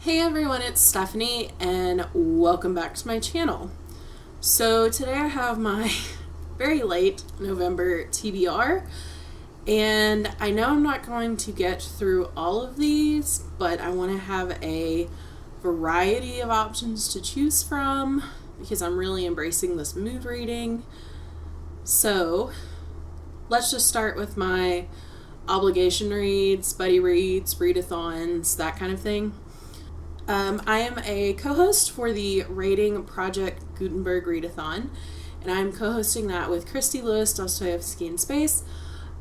Hey everyone, it's Stephanie and welcome back to my channel. So today I have my very late November TBR, and I know I'm not going to get through all of these, but I want to have a variety of options to choose from because I'm really embracing this mood reading. So let's just start with my obligation reads, buddy reads, readathons, that kind of thing. I am a co-host for the Rating Project Gutenberg Readathon, and I'm co-hosting that with Christy Lewis, Dostoevsky in Space,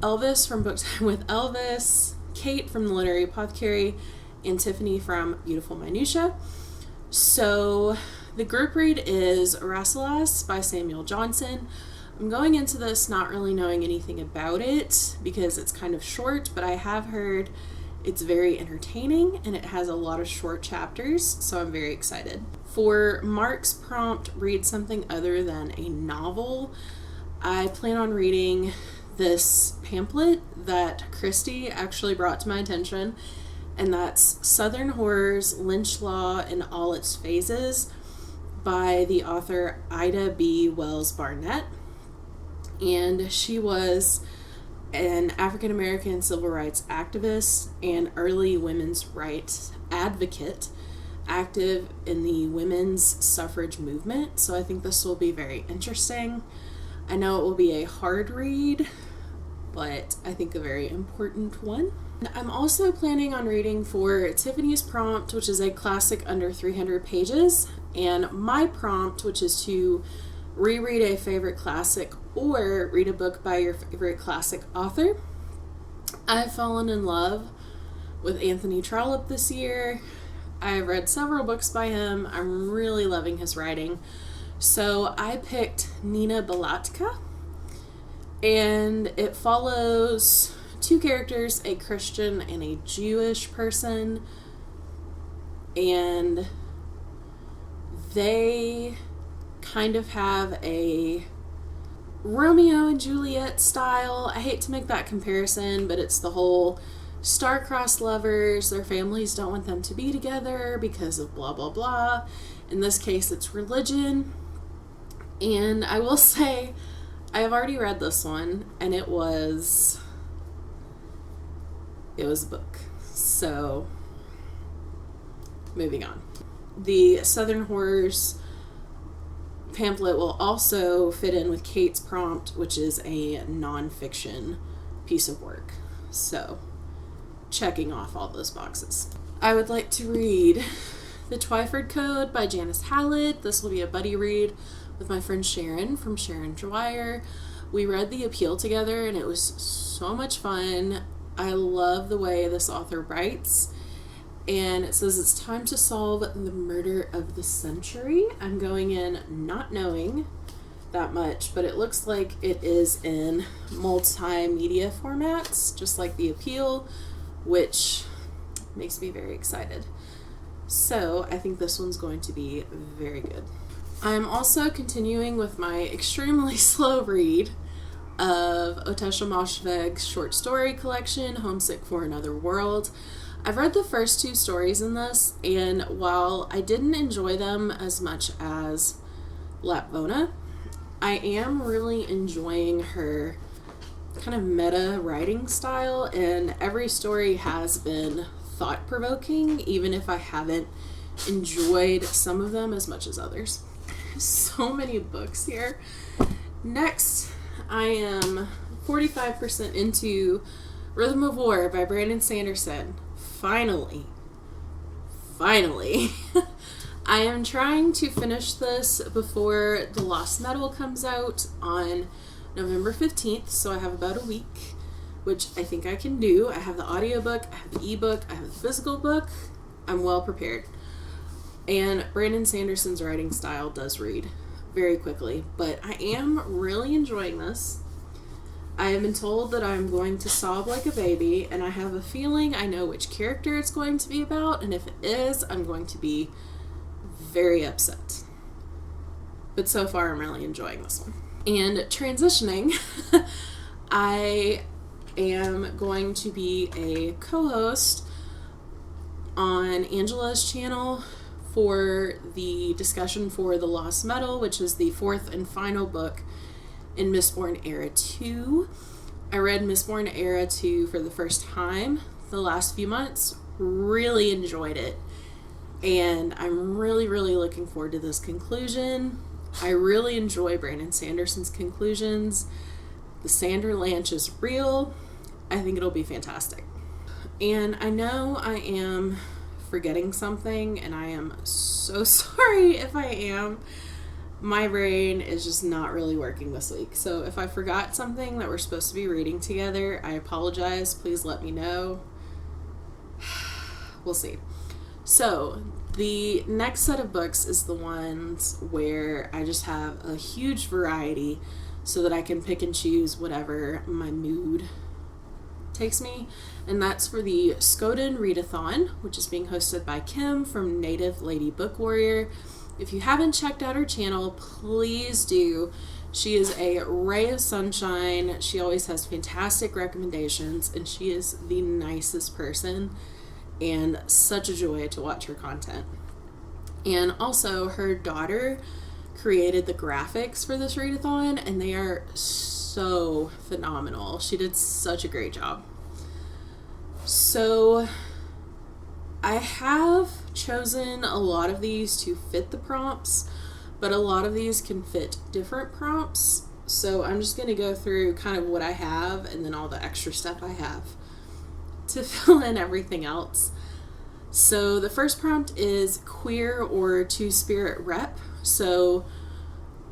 Elvis from Book Time with Elvis, Kate from The Literary Apothecary, and Tiffany from Beautiful Minutia. So the group read is Rasselas by Samuel Johnson. I'm going into this not really knowing anything about it because it's kind of short, but I have heard it's very entertaining and it has a lot of short chapters, so I'm very excited. For Mark's prompt, read something other than a novel, I plan on reading this pamphlet that Christy actually brought to my attention, and that's Southern Horrors, Lynch Law in All Its Phases by the author Ida B. Wells Barnett. And she was an African-American civil rights activist and early women's rights advocate, active in the women's suffrage movement. So I think this will be very interesting. I know it will be a hard read, but I think a very important one. I'm also planning on reading for Tiffany's prompt, which is a classic under 300 pages, and my prompt, which is to reread a favorite classic or read a book by your favorite classic author. I've fallen in love with Anthony Trollope this year. I've read several books by him. I'm really loving his writing. So I picked Nina Balatka, and it follows two characters, a Christian and a Jewish person, and they kind of have a Romeo and Juliet style. I hate to make that comparison, but it's the whole star-crossed lovers, their families don't want them to be together because of blah blah blah. In this case it's religion. And I will say I have already read this one, and it was a book. So moving on. The Southern Horrors pamphlet will also fit in with Kate's prompt, which is a nonfiction piece of work. So, checking off all those boxes. I would like to read The Twyford Code by Janice Hallett. This will be a buddy read with my friend Sharon from Sharon Dwyer. We read The Appeal together and it was so much fun. I love the way this author writes. And it says it's time to solve the murder of the century. I'm going in not knowing that much, but it looks like it is in multimedia formats, just like The Appeal, which makes me very excited. So I think this one's going to be very good. I'm also continuing with my extremely slow read of Otesha Moshfegh's short story collection, Homesick for Another World. I've read the first two stories in this, and while I didn't enjoy them as much as Lapvona, I am really enjoying her kind of meta writing style, and every story has been thought-provoking, even if I haven't enjoyed some of them as much as others. So many books here. Next, I am 45% into Rhythm of War by Brandon Sanderson. Finally, I am trying to finish this before The Lost Metal comes out on November 15th, so I have about a week, which I think I can do. I have the audiobook, I have the ebook, I have the physical book. I'm well prepared. And Brandon Sanderson's writing style does read very quickly, but I am really enjoying this. I have been told that I'm going to sob like a baby, and I have a feeling I know which character it's going to be about, and if it is, I'm going to be very upset. But so far, I'm really enjoying this one. And transitioning, I am going to be a co-host on Angela's channel for the discussion for The Lost Metal, which is the fourth and final book in Mistborn Era 2. I read Mistborn Era 2 for the first time the last few months, really enjoyed it, and I'm really looking forward to this conclusion. I really enjoy Brandon Sanderson's conclusions. The Sander Lynch is real. I think it'll be fantastic. And I know I am forgetting something, and I am so sorry if I am. My brain is just not really working this week. So if I forgot something that we're supposed to be reading together, I apologize. Please let me know. We'll see. So the next set of books is the ones where I just have a huge variety so that I can pick and choose whatever my mood takes me. And that's for the Skoden Readathon, which is being hosted by Kim from Native Lady Book Warrior. If you haven't checked out her channel, please do. She is a ray of sunshine. She always has fantastic recommendations, and she is the nicest person and such a joy to watch her content. And also, her daughter created the graphics for this readathon, and they are so phenomenal. She did such a great job. So I have chosen a lot of these to fit the prompts, but a lot of these can fit different prompts. So I'm just going to go through kind of what I have and then all the extra stuff I have to fill in everything else. So the first prompt is queer or two-spirit rep. So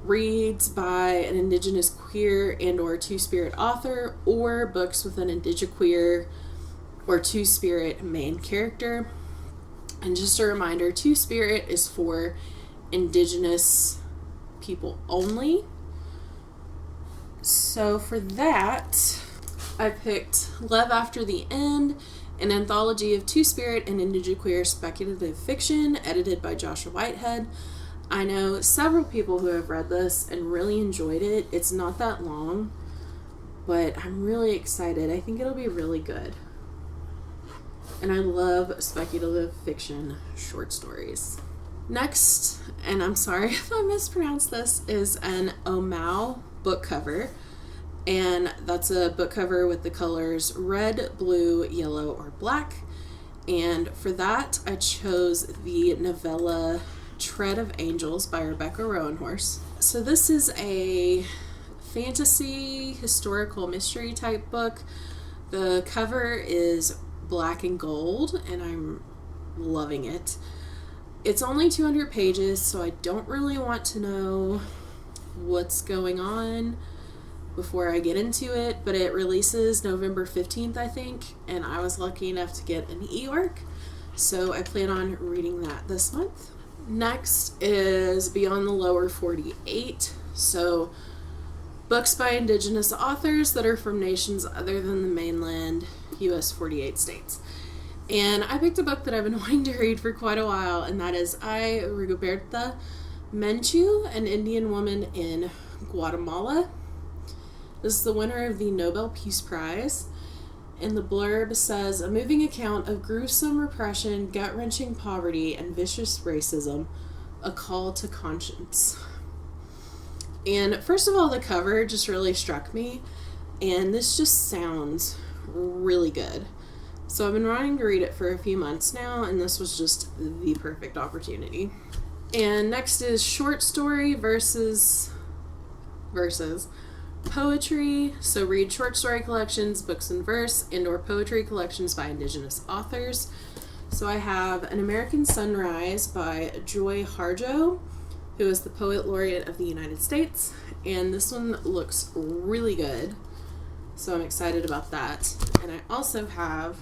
reads by an Indigenous queer and or two-spirit author, or books with an indigiqueer or two-spirit main character. And just a reminder, two-spirit is for Indigenous people only. So for that, I picked Love After the End, an anthology of two-spirit and indigiqueer speculative fiction, edited by Joshua Whitehead. I know several people who have read this and really enjoyed it. It's not that long, but I'm really excited. I think it'll be really good. And I love speculative fiction short stories. Next, and I'm sorry if I mispronounced this, is an Omao book cover. And that's a book cover with the colors red, blue, yellow, or black. And for that, I chose the novella Tread of Angels by Rebecca Roanhorse. So this is a fantasy, historical mystery type book. The cover is black and gold, and I'm loving it. It's only 200 pages, so I don't really want to know what's going on before I get into it, but it releases November 15th, I think, and I was lucky enough to get an e-work, so I plan on reading that this month. Next is Beyond the Lower 48, so books by Indigenous authors that are from nations other than the mainland US 48 states. And I picked a book that I've been wanting to read for quite a while, and that is Rigoberta Menchu, an Indian woman in Guatemala. This is the winner of the Nobel Peace Prize, and the blurb says, a moving account of gruesome repression, gut-wrenching poverty, and vicious racism, a call to conscience. And first of all, the cover just really struck me, and this just sounds really good. So I've been wanting to read it for a few months now, and this was just the perfect opportunity. And next is short story versus poetry. So read short story collections, books in verse, and or poetry collections by Indigenous authors. So I have An American Sunrise by Joy Harjo, who is the Poet Laureate of the United States, and this one looks really good, so I'm excited about that. And I also have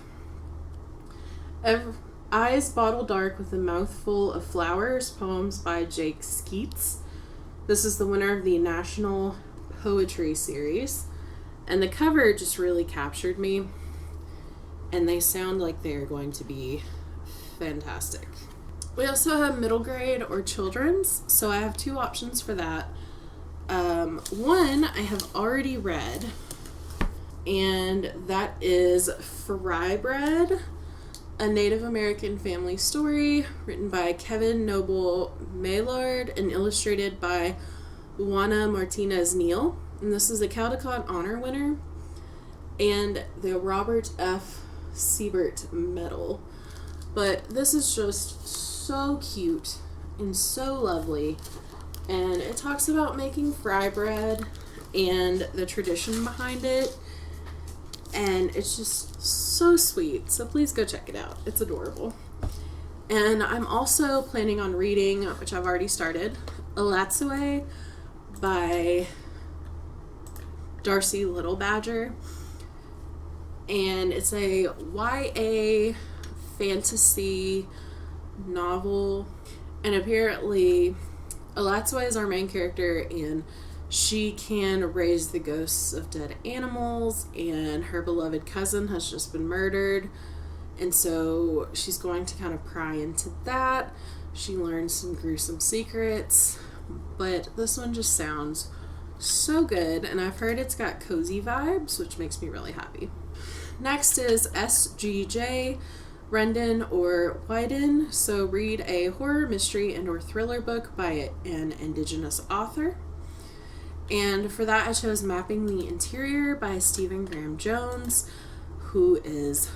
Eyes Bottle Dark with a Mouthful of Flowers, poems by Jake Skeets. This is the winner of the National Poetry Series, and the cover just really captured me, and they sound like they're going to be fantastic. We also have middle grade or children's, so I have two options for that. One I have already read, and that is Fry Bread a Native American family story written by Kevin Noble Maillard and illustrated by Juana Martinez Neal. And this is the Caldecott Honor winner and the Robert F. Siebert Medal. But this is just so cute and so lovely. And it talks about making fry bread and the tradition behind it. And it's just so sweet. So please go check it out. It's adorable. And I'm also planning on reading, which I've already started, Elatsoe by Darcy Little Badger. And it's a YA fantasy novel. And apparently Elatsoe is our main character, and she can raise the ghosts of dead animals, and her beloved cousin has just been murdered, and so she's going to kind of pry into that. She learns some gruesome secrets, but this one just sounds so good, and I've heard it's got cozy vibes, which makes me really happy. Next is S.G.J. Rendon or Wyden. So read a horror, mystery, and or thriller book by an Indigenous author. And for that I chose Mapping the Interior by Stephen Graham Jones, who is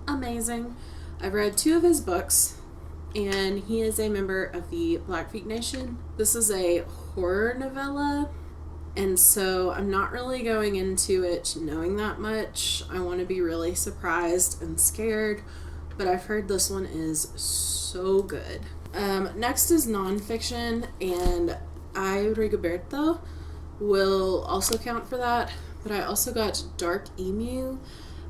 amazing. I've read 2 of his books, and he is a member of the Blackfeet Nation. This is a horror novella, and so I'm not really going into it knowing that much. I want to be really surprised and scared, but I've heard this one is so good. Next is nonfiction, and Rigoberta will also count for that, but I also got Dark Emu,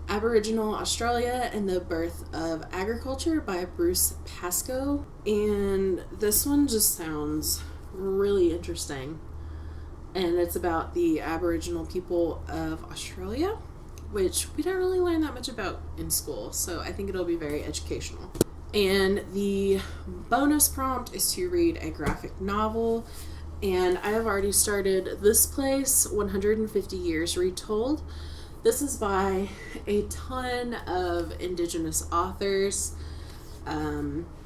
Aboriginal Australia and the Birth of Agriculture by Bruce Pascoe, and this one just sounds really interesting, and it's about the Aboriginal people of Australia, which we don't really learn that much about in school, so I think it'll be very educational. And the bonus prompt is to read a graphic novel, and I have already started This Place, 150 Years Retold. This is by a ton of Indigenous authors.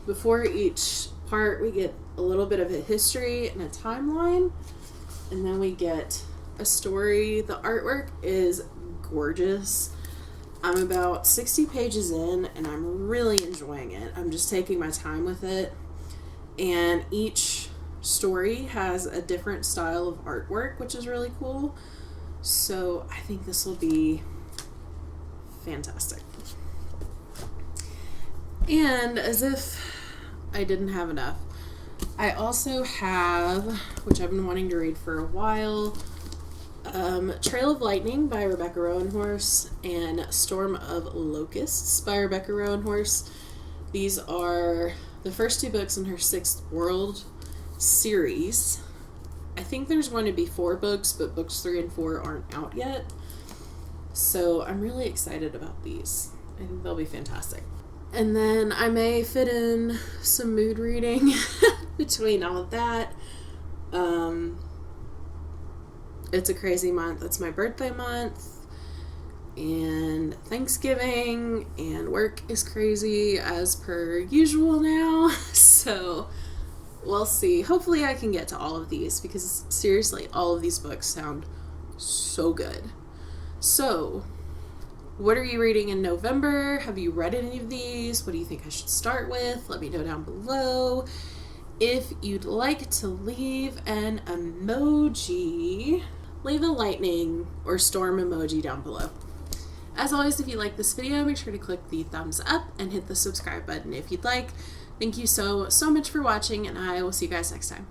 Before each part we get a little bit of a history and a timeline, and then we get a story. The artwork is gorgeous. I'm about 60 pages in and I'm really enjoying it. I'm just taking my time with it, and each story has a different style of artwork, which is really cool. So I think this will be fantastic. And as if I didn't have enough, I also have, which I've been wanting to read for a while, Trail of Lightning by Rebecca Rowanhorse and Storm of Locusts by Rebecca Rowanhorse. These are the first 2 books in her 6th World series. I think there's going to be 4 books, but books 3 and 4 aren't out yet. So I'm really excited about these. I think they'll be fantastic. And then I may fit in some mood reading between all of that. It's a crazy month. It's my birthday month, and Thanksgiving, and work is crazy as per usual now. So we'll see. Hopefully I can get to all of these, because seriously, all of these books sound so good. So what are you reading in November? Have you read any of these? What do you think I should start with? Let me know down below. If you'd like to leave an emoji, leave a lightning or storm emoji down below. As always, if you like this video, make sure to click the thumbs up and hit the subscribe button if you'd like. Thank you so much for watching, and I will see you guys next time.